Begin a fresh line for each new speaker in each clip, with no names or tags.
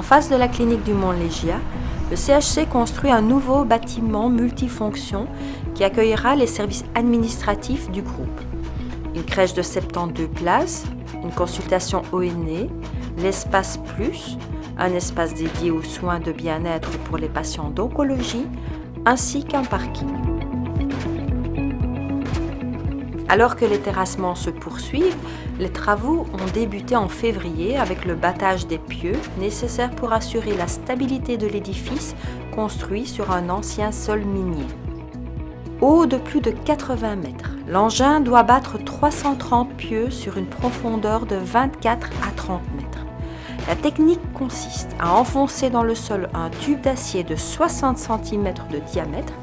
En face de la clinique du Mont-Légia, le CHC construit un nouveau bâtiment multifonction qui accueillera les services administratifs du groupe. Une crèche de 72 places, une consultation ONE, l'espace plus, un espace dédié aux soins de bien-être pour les patients d'oncologie, ainsi qu'un parking. Alors que les terrassements se poursuivent, les travaux ont débuté en février avec le battage des pieux nécessaires pour assurer la stabilité de l'édifice construit sur un ancien sol minier. Haut de plus de 80 mètres, l'engin doit battre 330 pieux sur une profondeur de 24 à 30 mètres. La technique consiste à enfoncer dans le sol un tube d'acier de 60 cm de diamètre,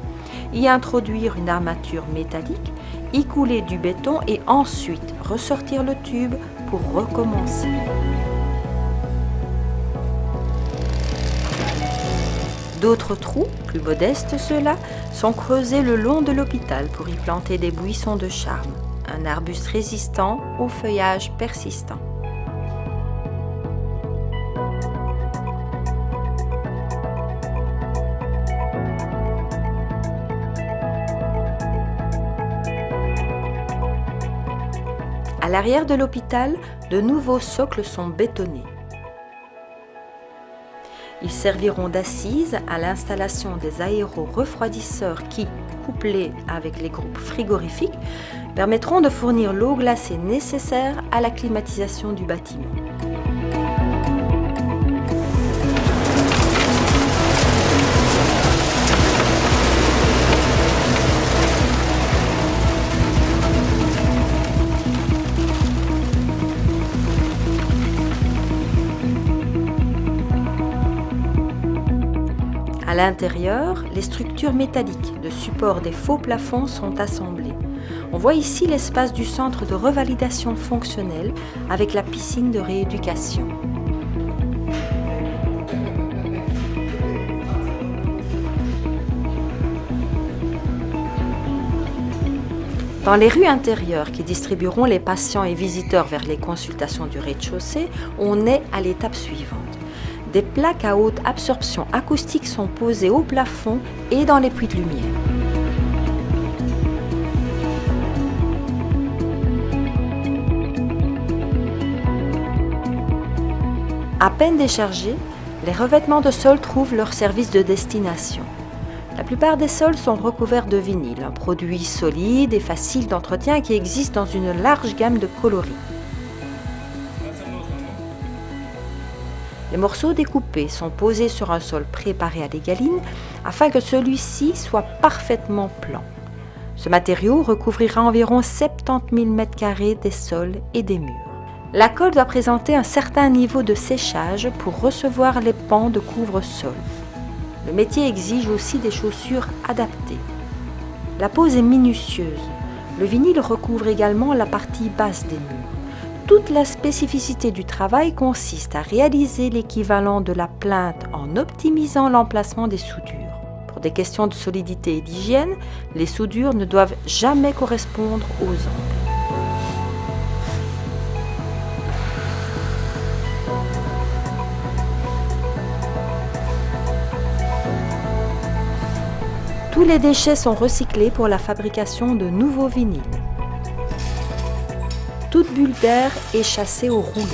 y introduire une armature métallique, y couler du béton et ensuite ressortir le tube pour recommencer. D'autres trous, plus modestes ceux-là, sont creusés le long de l'hôpital pour y planter des buissons de charme, un arbuste résistant au feuillage persistant. À l'arrière de l'hôpital, de nouveaux socles sont bétonnés. Ils serviront d'assises à l'installation des aéro-refroidisseurs qui, couplés avec les groupes frigorifiques, permettront de fournir l'eau glacée nécessaire à la climatisation du bâtiment. À l'intérieur, les structures métalliques de support des faux plafonds sont assemblées. On voit ici l'espace du centre de revalidation fonctionnelle avec la piscine de rééducation. Dans les rues intérieures qui distribueront les patients et visiteurs vers les consultations du rez-de-chaussée, on est à l'étape suivante. Des plaques à haute absorption acoustique sont posées au plafond et dans les puits de lumière. À peine déchargés, les revêtements de sol trouvent leur service de destination. La plupart des sols sont recouverts de vinyle, un produit solide et facile d'entretien qui existe dans une large gamme de coloris. Les morceaux découpés sont posés sur un sol préparé à l'égaline afin que celui-ci soit parfaitement plan. Ce matériau recouvrira environ 70 000 m² des sols et des murs. La colle doit présenter un certain niveau de séchage pour recevoir les pans de couvre-sol. Le métier exige aussi des chaussures adaptées. La pose est minutieuse. Le vinyle recouvre également la partie basse des murs. Toute la spécificité du travail consiste à réaliser l'équivalent de la plinthe en optimisant l'emplacement des soudures. Pour des questions de solidité et d'hygiène, les soudures ne doivent jamais correspondre aux angles. Tous les déchets sont recyclés pour la fabrication de nouveaux vinyles. Toute bulle d'air est chassée au rouleau.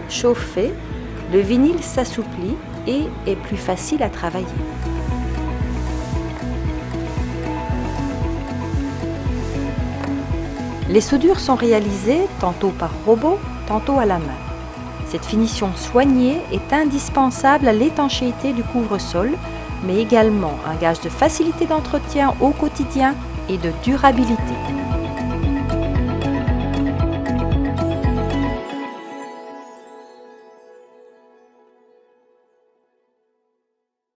Chauffé, le vinyle s'assouplit et est plus facile à travailler. Les soudures sont réalisées tantôt par robot, tantôt à la main. Cette finition soignée est indispensable à l'étanchéité du couvre-sol, mais également un gage de facilité d'entretien au quotidien et de durabilité.